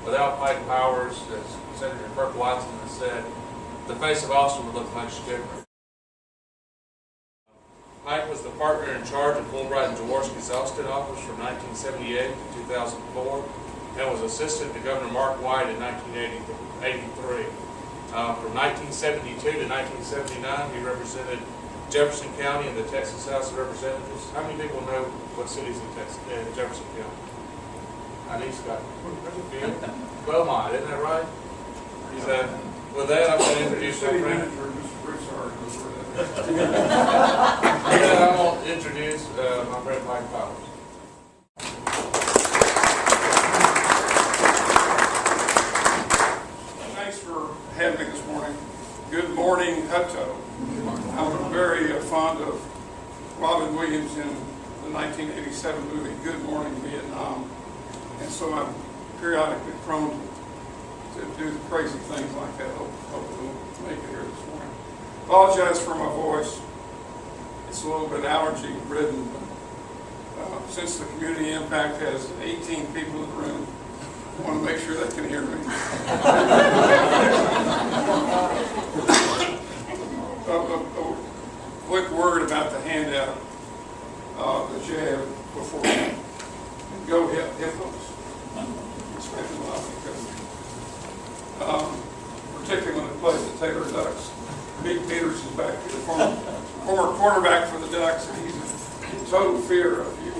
Without Pike Powers, as Senator Kirk has said, the face of Austin would look much different. Pike was the partner in charge of Fulbright and Jaworski's Austin office from 1978 to 2004 and was assistant to Governor Mark White in 1983. From 1972 to 1979, he represented Jefferson County in the Texas House of Representatives. How many people know what cities in Jefferson County? I need Scott. There's a few. Beaumont, isn't that right? With that, I'm going to introduce my friend. With that, I'm going to introduce my friend Pike Powers. Thanks for having me this morning. Good morning, Hutto. I'm very fond of Robin Williams in the 1987 movie Good Morning Vietnam, and so I'm periodically prone to do the crazy things like that. Hope we'll make it here this morning. Apologize for my voice. It's a little bit allergy-ridden, but since the community impact has 18 people in the room, I want to make sure they can hear me. A quick word about the handout that you have before you. Go Hippos. Particularly when it plays the Taylor Ducks. Big Peters is back here, the former quarterback for the Ducks, and he's in total fear of you.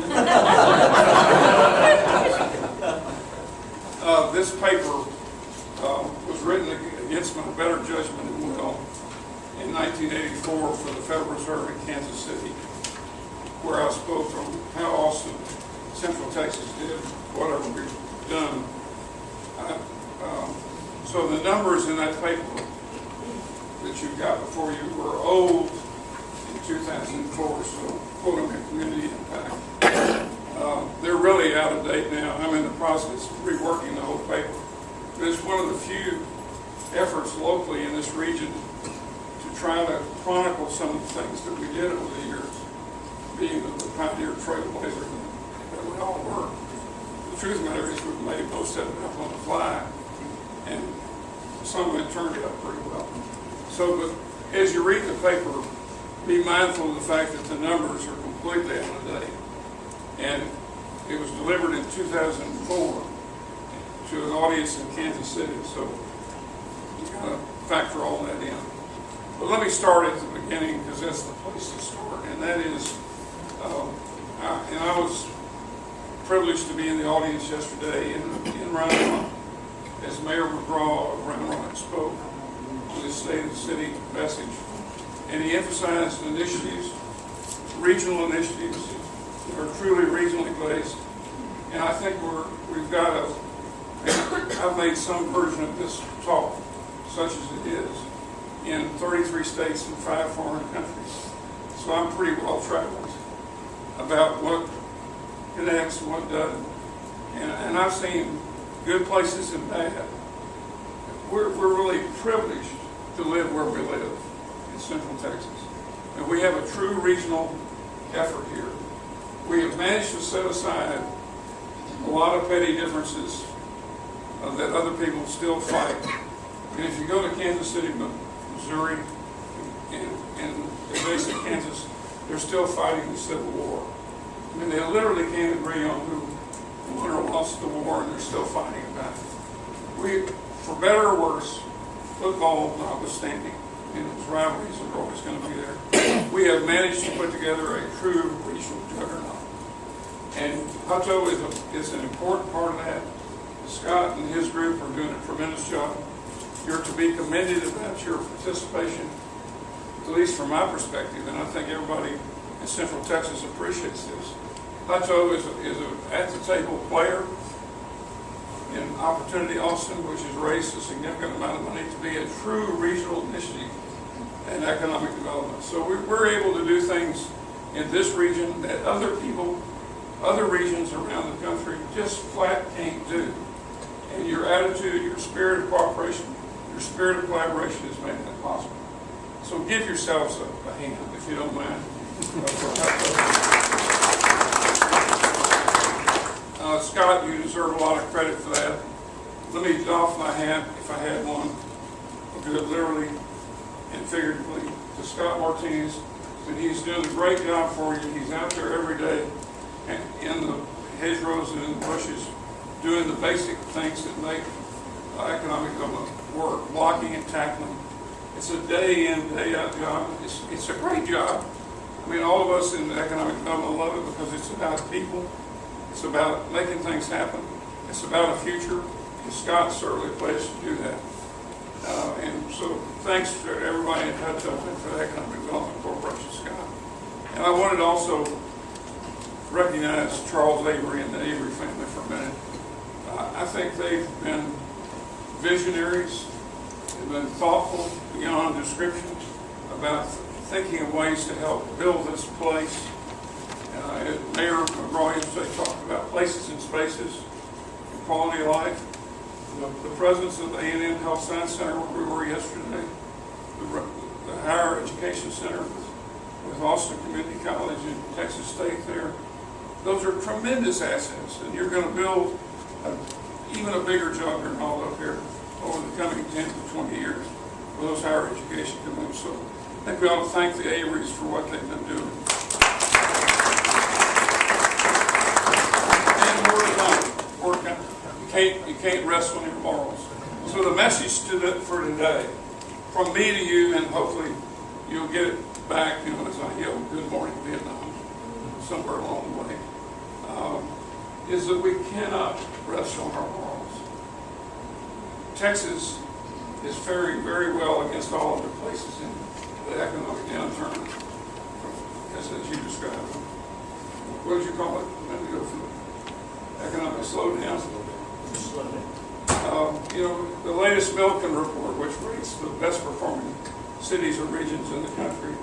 This paper was written against my better judgment and will in 1984 for the Federal Reserve in Kansas City, where I spoke on how Austin, Central Texas did whatever we've done. So the numbers in that paper that you've got before you were old in 2004, so quoting a community impact. They're really out of date now. I'm in the process of reworking the whole paper. But it's one of the few efforts locally in this region to try to chronicle some of the things that we did over the years, being the pioneer trailblazer that we all were. The truth of the matter is we've made most of it up on the fly, and some of it turned out pretty well. So, but as you read the paper, be mindful of the fact that the numbers are completely out of date. And it was delivered in 2004 to an audience in Kansas City, so you got to factor all that in. But let me start at the beginning, because that's the place to start, and that is, I was privileged to be in the audience yesterday in Round Rock as Mayor McGraw of Round Rock spoke to the State of the City message, and he emphasized initiatives, regional initiatives that are truly regionally based, and I think we've got I've made some version of this talk, such as it is, in 33 states and 5 foreign countries. So I'm pretty well traveled about what connects and what doesn't. And I've seen good places and bad. We're really privileged to live where we live in Central Texas. And we have a true regional effort here. We have managed to set aside a lot of petty differences that other people still fight. And if you go to Kansas City, Missouri, and adjacent Kansas, they're still fighting the Civil War. I mean, they literally can't agree on who won or lost the war, and they're still fighting about it. We, for better or worse, football notwithstanding, and its rivalries are always going to be there, we have managed to put together a true regional juggernaut. And Hutto is an important part of that. Scott and his group are doing a tremendous job. You're to be commended about your participation, at least from my perspective, and I think everybody in Central Texas appreciates this. Hutto is an at-the-table player in Opportunity Austin, which has raised a significant amount of money to be a true regional initiative and economic development. So we're able to do things in this region that other regions around the country just flat can't do. And your attitude, your spirit of cooperation, your spirit of collaboration has made that possible. So give yourselves a hand, if you don't mind. Scott, you deserve a lot of credit for that. Let if I had one, I'll do it literally and figuratively, to Scott Martinez, and he's doing a great job for you. He's out there every day and in the hedgerows and in the bushes doing the basic things that make economic development work, blocking and tackling. It's a day in, day out job. It's a great job. I mean, all of us in economic development love it because it's about people. It's about making things happen. It's about a future, and Scott certainly plays to do that. And so thanks to everybody at Hutto and for the Economic Development Corporation, Scott. And I wanted to also recognize Charles Avery and the Avery family for a minute. I think they've been visionaries, they've been thoughtful beyond description about thinking of ways to help build this place. Mayor McGraw yesterday talked about places and spaces and quality of life. The presidents of the A&M Health Science Center where we were yesterday, the Higher Education Center with Austin Community College and Texas State there. Those are tremendous assets, and you're going to build even a bigger juggernaut up here over the coming 10 to 20 years where those higher education can move. So I think we ought to thank the Averys for what they've been doing. And more to come. More to come. You can't rest on your laurels. So the message for today, from me to you, and hopefully you'll get it back, as I yell, "Good morning, Vietnam," somewhere along the way, is that we cannot rest on our laurels. Texas is faring very well against all other places in the economic downturn, as you described. What did you call it? Let me go for the economic slowdown. The latest Milken report, which rates the best performing cities or regions in the country,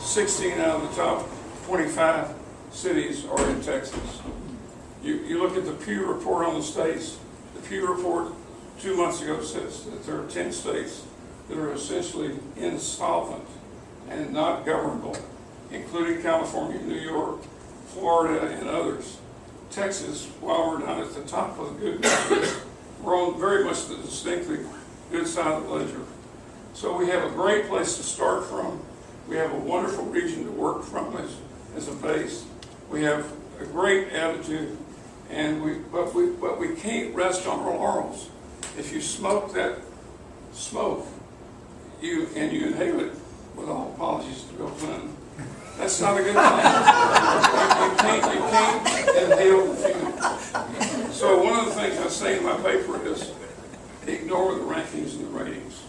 16 out of the top 25 cities are in Texas. You look at the Pew report on the states. The Pew report 2 months ago says that there are 10 states that are essentially insolvent and not governable, including California, New York, Florida, and others. Texas, while we're not at the top of the good news, we're on very much the distinctly good side of the ledger. So we have a great place to start from. We have a wonderful region to work from as a base. We have a great attitude, but we can't rest on our laurels. If you smoke that smoke, you inhale it, with all apologies to Bill Clinton, that's not a good thing. You can't inhale the fume. So one of the things I say in my paper is ignore the rankings and the ratings.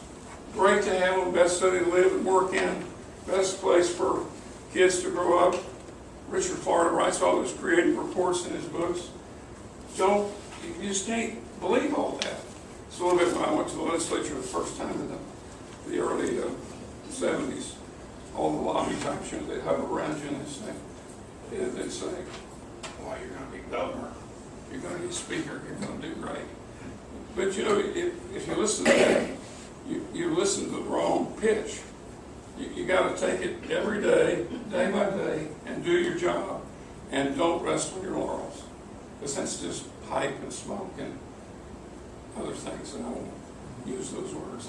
Great to have them, best city to live and work in, best place for kids to grow up. Richard Florida writes all those creative reports in his books. You just can't believe all that. It's a little bit when I went to the legislature the first time in the early 70s. All the lobby types, they hover around you and they say, "Well, you're going to be governor, you're going to be speaker, you're going to do great." But if you listen to that, you listen to the wrong pitch. You got to take it every day, day by day, and do your job, and don't rest on your laurels, because that's just hype and smoke and other things, and I won't use those words.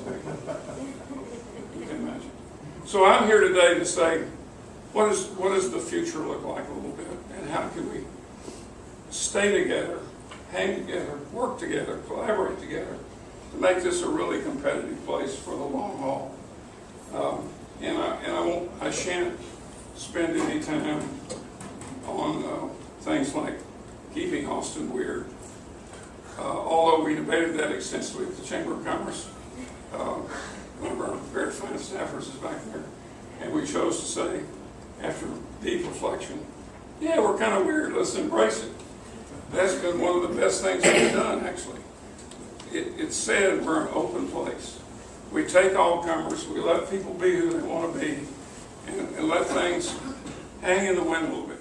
You can imagine. So I'm here today to say, what does the future look like a little bit, and how can we stay together, hang together, work together, collaborate together to make this a really competitive place for the long haul. I shan't spend any time on things like keeping Austin weird. Although we debated that extensively at the Chamber of Commerce. One of our very fine staffers is back there. And we chose to say, after deep reflection, yeah, we're kind of weird, let's embrace it. That's been one of the best things we've done, actually. It said we're an open place. We take all comers, we let people be who they want to be, and let things hang in the wind a little bit.